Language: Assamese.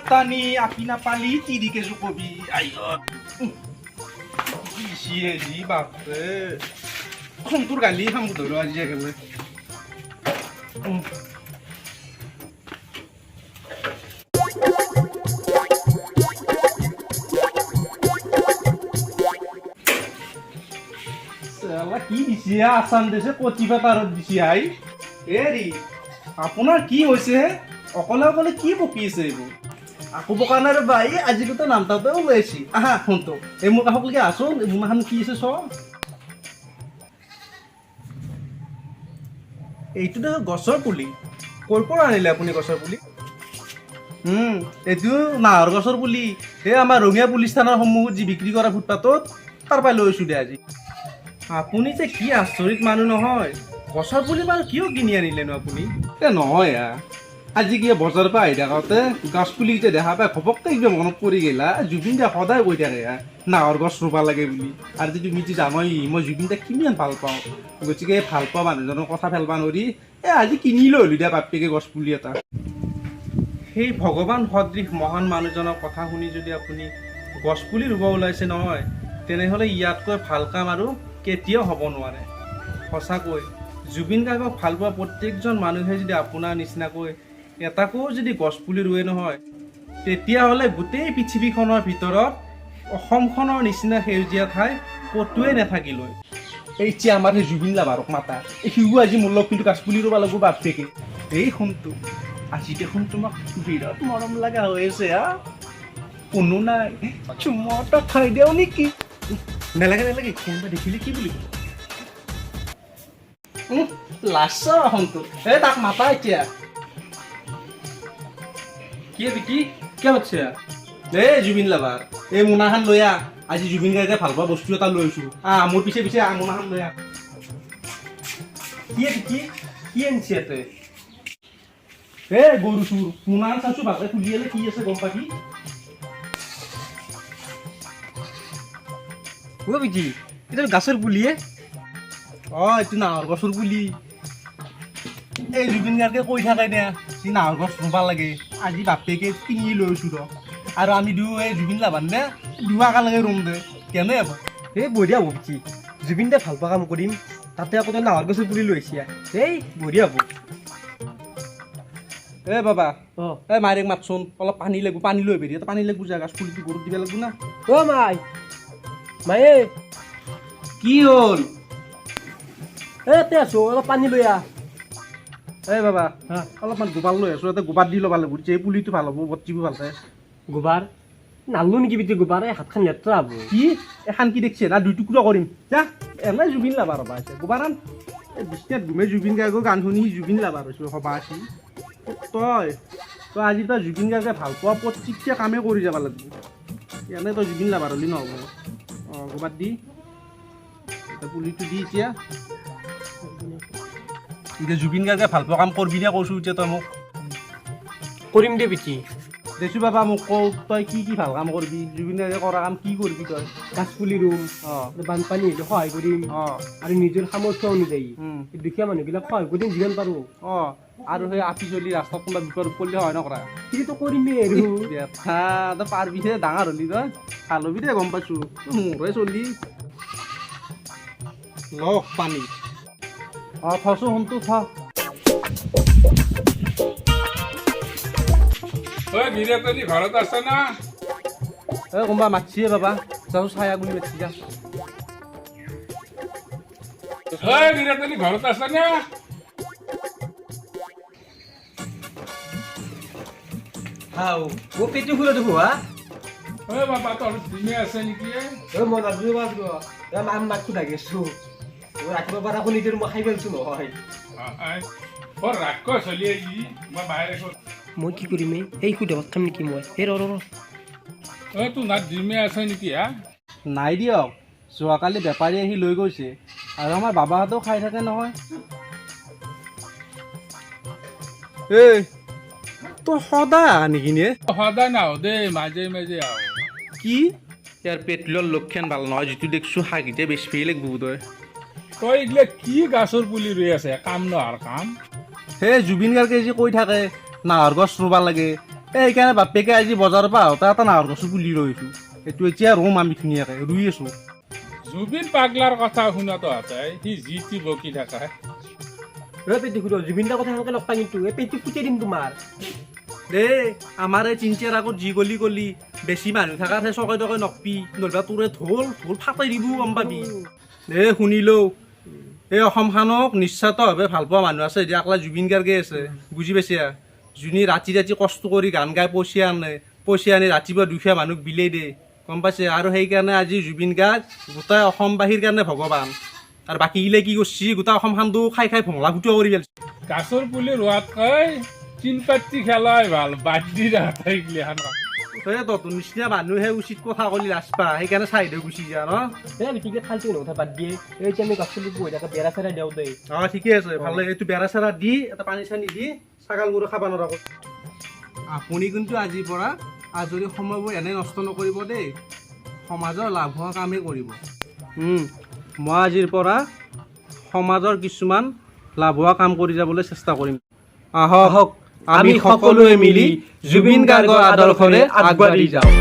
টানি আপি নাপালি তিৰিকে জুকবি আইগত ইচিয়ে যি বাপৰে খংটোৰ গালি খাম ধৰো আজি একেবাৰে কি দিছে আসান দিছে কতিবা তাৰত দিছে আই এৰি আপোনাৰ কি হৈছে অকলে অকলে কি বকি আছে এইবোৰ আকৌ বকা নাই ৰবা এই আজি গোটেই নামটাতে ওলাইছি আহা ফোনটো এই মোৰ কাষলৈকে আছোন মোৰখন কি আছে চ এইটো দেখোন গছৰ পুলি ক'ৰ পৰা আনিলে আপুনি গছৰ পুলি এইটো নাহৰ গছৰ পুলি এই আমাৰ ৰঙিয়া পুলিচ থানাৰ সন্মুখত যি বিক্ৰী কৰা ফুটপাথত তাৰ পৰাই লৈছোঁ দে আজি আপুনি যে কি আচৰিত মানুহ নহয় গছৰ পুলি বাৰু কিয় কিনি আনিলেনো আপুনি নহয় আজি কি বজাৰৰ পৰা আহি থাকোঁতে গছ পুলি যে দেখা পাই ঘপককৈ কিবা মনত পৰি গেলা জুবিন দা সদায় কৈ থাকে নাহৰ গছ ৰুব লাগে বুলি আৰু যদি তুমি জানই মই জুবিন দাক কিমান ভাল পাওঁ গতিকে ভাল পোৱা মানুহজনৰ কথা ফেলবা নোৱাৰি আজি কিনি লৈ হ'লো দিয়া বাপেকে গছ পুলি এটা সেই ভগৱান সদৃশ মহান মানুহজনৰ কথা শুনি যদি আপুনি গছ পুলি ৰুব ওলাইছে নহয় তেনেহ'লে ইয়াতকৈ ভাল কাম আৰু কেতিয়াও হ'ব নোৱাৰে সঁচাকৈ জুবিন গাৰ্গক ভাল পোৱা প্ৰত্যেকজন মানুহে যদি আপোনাৰ নিচিনাকৈ এটাকো যদি গছপুলি ৰুৱে নহয় তেতিয়াহ'লে গোটেই পৃথিৱীখনৰ ভিতৰত অসমখনৰ নিচিনা সেউজীয়া ঠাই ক'তোৱে নাথাকিলৈ এতিয়া আমাৰ সেই জুবিন লাভাৰক মাতা সিও আজি মোৰ লগ কিন্তু গছপুলি ৰুব লাগিব বাপেকে এই শুনটো আজি দেখোন তোমাক বিৰাট মৰম লগা হৈ আছে কোনো নাই চুমা এটা খাই দিওঁ নেকি নেলাগে নেলাগে কোনোবা দেখিলে কি বুলি লাষ্ট শুনটো এই তাক মাতা এতিয়া কি বিকি কিয় মাতিছে এই জুবিন লাভাৰ এই মোনাখন লৈ আজি জুবিন গাৰ্গে ভাল পোৱা বস্তু এটা লৈ আহিছোঁ মোৰ পিছে পিছে মোনাখন লৈ কি বিকি কি আনিছে ইয়াতে এই গৰু চুৰ মোনাখন চাইছোঁ ভালকৈ খুলি আলে কি আছে গম পাবি বিকি এটা গাছের পুলিয়ে এইটো নাহৰ গছৰ পুলি এই জুবিন গাৰ্গে কৈ থাকে নে সি নাহৰ গছ ৰুব লাগে আজি বাপেকে কিনি লৈছোঁ ৰ আৰু আমি দিওঁ এই জুবিন লাভাৰ নে দুৱা একেলগে ৰুম দে কেনে হ'ব এই বঢ়িয়া হ'ব বিকি জুবিন দা ভাল পোৱা কাম কৰিম তাতে আকৌ তই নাহৰ গছৰ পুলি লৈছি এই বঢ়িয়া হ'ব এই বাবা অঁ এই মাইৰেক মাতচোন অলপ পানী লাগিব পানী লৈ আহিবি পানী লাগিব যে গাছ পুলিটো গৰুত দিব লাগিব না অ' মায়ে কি হ'ল তে আছো অলপ পানী লৈ আহ এই বাবা অলপমান গোবাৰ লৈ আছোঁ ইয়াতে গোবাৰ দি ল'ব লাগিব এই পুলিটো ভাল হ'ব বটিবোৰ ভাল পায় গোবাৰ নাললো নেকি বিটি গোবাৰ এই হাতখন লেতেৰা হ'ব কি এখন কি দেখিছে না দুই টুকুৰা কৰিম যা এনে জুবিন লাভাৰ হ'বা আছে গোবাৰান এই বিচনাত ঘুমে জুবিন গাৰ্গৰ গান শুনি জুবিন লাভাৰ হৈছোঁ হ'বা আছি তই আজি তই জুবিন গাৰ্গে ভাল পোৱা প্ৰত্যেকটা কামেই কৰি যাব লাগিব এনে তই জুবিন লাভাৰ হ'লি নহ'ব গোবাৰ দি পুলিটো দি এতিয়া জুবিন গাৰ্গে ভাল পোৱা কাম কৰবি নে কৈছোঁ এতিয়া তই মোক কৰিম দে বিটি দেচোঁ বাবা মোক কওঁ তই কি কি ভাল কাম কৰবি জুবিন গাৰ্গে কৰা কাম কি কৰবি তই গাছ পুলি ৰুম বানপানী হ'লে সহায় কৰিম আৰু নিজৰ সামৰ্থ্য অনুযায়ী দুখীয়া মানুহবিলাক সহায় কৰিম যিমান পাৰোঁ আৰু সেই আপি চলি ৰাস্তাত কোনোবা বিপদত পৰিলে সহায় নকৰা কিন্তু কৰিমেই আৰু দেখা তই পাৰবিহে ডাঙৰ হ'লি তই ভাল হ'বি দে গম পাইছোঁ মোৰে চলি লওক পানী থছোঁ শুনটো থ গিৰিয়েকজনী ঘৰত আছে না কোনোবা মাতিছে বাবা যাওঁ চায়া বুলি মাতিছে যা গিৰিয়েকজনী ঘৰত আছে না পেটটো ফুলে দেখো বাবা তোৰ ডিমে আছে নেকি মই নাজানো মাতটো লাগি আছো ৰাতিপুৱা পৰা আকৌ নিজৰ মই খাই পেলাইছো নহয় বৰ ৰাক্ষস চলি আহি মই বাহিৰে মই কি কৰিম এই সুধা খাম নেকি মই এই তোৰ নাত ডিমে আছে নেকি নাই দিয়ক যোৱাকালি বেপাৰী আহি লৈ গৈছে আৰু আমাৰ বাবাহঁতেও খাই থাকে নহয় এই তই সদায় নেকি নে সদায় নাও দেই মাজে মাজে আহ কি ইয়াৰ পেট্ৰলৰ লক্ষণ ভাল নহয় যিটো দেখিছোঁ শাকিতে বেছি ফেই লাগিব তই তই এইগিলা কি গাছৰ পুলি ৰুই আছে কাম নোহোৱাৰ কাম সেই জুবিন গাৰ্গে যে কৈ থাকে নাহৰ গছ ৰুব লাগে সেইকাৰণে বাপেকে আজি বজাৰৰ পৰা আহোঁতে এটা নাহৰ গছো পুলি লৈছোঁ। সেইটো এতিয়া ৰুম আমি ধুনীয়াকৈ ৰুই আছোঁ। জুবিন পাগলাৰ কথা শুনা তহঁতে সি যি টি বকি থাকে। পেটি খুলো জুবিন দাৰ কথা সেনেকে নকটা কিন্তু এই পেটি ফুটাই দিম তোমাৰ। দেই আমাৰ এই তিনিচাৰ আগত যি গলি গলি বেছি মানুহ থকাত সেই চকে তকে নকবি, নহ'বা তোৰে ঢোল ফাটাই দিব গম পাবি। এই শুনিলোঁ এই অসমখনক নিশ্চিতভাৱে ভাল পোৱা মানুহ আছে, এতিয়া অকল জুবিন গাৰ্গে আছে, বুজি পাইছা? যোনে ৰাতি ৰাতি কষ্ট কৰি গান গাই পইচা আনি ৰাতিপুৱা দুখীয়া মানুহক বিলাই দিয়ে, গম পাইছে? আৰু সেইকাৰণে আজি জুবিন গাৰ্গ গোটেই অসমবাসীৰ কাৰণে ভগৱান। আৰু বাকীগিলাই কি কৰিছে, গোটেই অসমখনটো খাই ভঙলা ফুটোৱা কৰি পেলাইছে। গাছৰ পুলি ৰোৱাতকৈ চিনপাতি খেলাই ভাল, বাদ দি আটাইগিলাখান কাম। তোৰ নিচিনা মানুহে উচিত কথা ক'লি লাজপা, সেইকাৰণে চাইডে গুচি যা ন। এই বেটিকে ফাল্টু কথা বাদ দিয়ে, এই যে আমি গছ পুলি বহি থাকে বেৰা চেৰা দিওঁ দেই। ঠিকে আছে, ভাল লাগে। এইটো বেৰা চেৰা দি এটা পানী চানী দি ছাগাল গৰু খাব নোৱাৰা। আপুনি কিন্তু আজিৰ পৰা আজৰি সময়বোৰ এনে নষ্ট নকৰিব দেই, সমাজৰ লাভ হোৱা কামেই কৰিব। মই আজিৰ পৰা সমাজৰ কিছুমান লাভ হোৱা কাম কৰি যাবলৈ চেষ্টা কৰিম। আহক আমি সকলোৱে মিলি জুবিন গাৰ্গৰ আদৰ্শৰে আগবাঢ়ি যাওঁ।